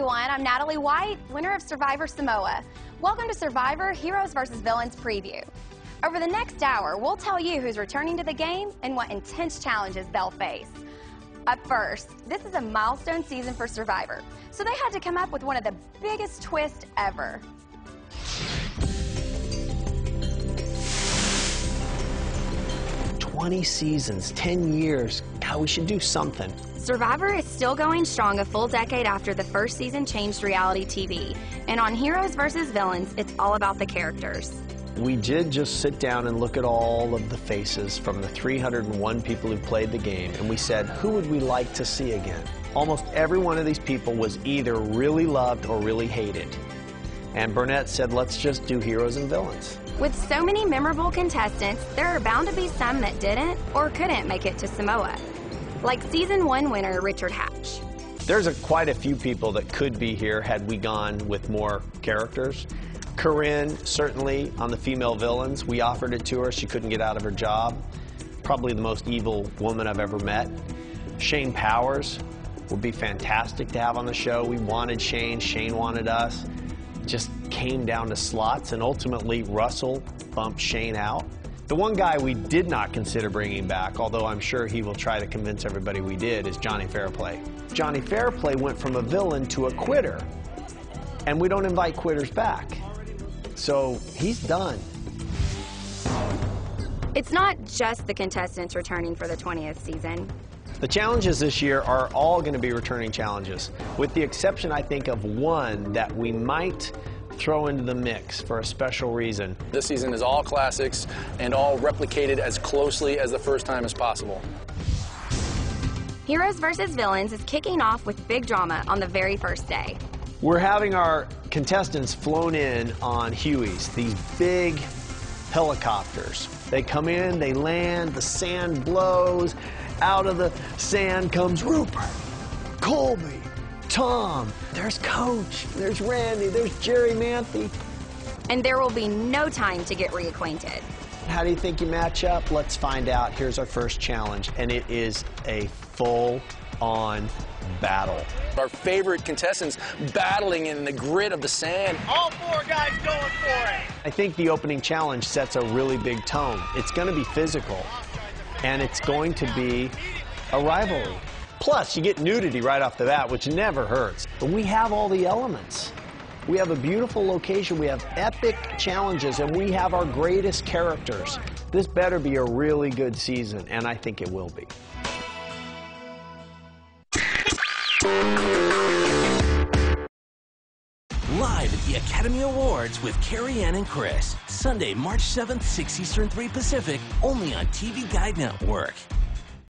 everyone, I'm Natalie White, winner of Survivor Samoa. Welcome to Survivor Heroes vs. Villains preview. Over the next hour, we'll tell you who's returning to the game and what intense challenges they'll face. Up first, this is a milestone season for Survivor, so they had to come up with one of the biggest twists ever. "20 seasons, 10 years. God, we should do something." Survivor is still going strong a full decade after the first season changed reality TV. And on Heroes vs. Villains, it's all about the characters. We did just sit down and look at all of the faces from the 301 people who played the game, and we said, who would we like to see again? Almost every one of these people was either really loved or really hated. And Burnett said, let's just do Heroes and Villains. With so many memorable contestants, there are bound to be some that didn't or couldn't make it to Samoa. Like Season 1 winner Richard Hatch. There's quite a few people that could be here had we gone with more characters. Corinne, certainly, on the female villains. We offered it to her. She couldn't get out of her job. Probably the most evil woman I've ever met. Shane Powers would be fantastic to have on the show. We wanted Shane. Shane wanted us. Just came down to slots, and ultimately Russell bumped Shane out. The one guy we did not consider bringing back, although I'm sure he will try to convince everybody we did, is Johnny Fairplay. Johnny Fairplay went from a villain to a quitter, and we don't invite quitters back. So he's done. It's not just the contestants returning for the 20th season. The challenges this year are all going to be returning challenges, with the exception, I think, of one that we might throw into the mix for a special reason. This season is all classics and all replicated as closely as the first time as possible. Heroes vs. Villains is kicking off with big drama on the very first day. We're having our contestants flown in on Hueys, these big helicopters. They come in, they land, the sand blows, out of the sand comes Rupert, Colby, Tom, there's Coach, there's Randy, there's Jerry Manthe. And there will be no time to get reacquainted. How do you think you match up? Let's find out. Here's our first challenge, and it is a full-on battle. Our favorite contestants battling in the grit of the sand. All four guys going for it. I think the opening challenge sets a really big tone. It's going to be physical, and it's going to be a rivalry. Plus, you get nudity right off the bat, which never hurts. But we have all the elements. We have a beautiful location, we have epic challenges, and we have our greatest characters. This better be a really good season, and I think it will be. Live at the Academy Awards with Carrie Ann and Chris. Sunday, March 7th, 6 Eastern, 3 Pacific, only on TV Guide Network.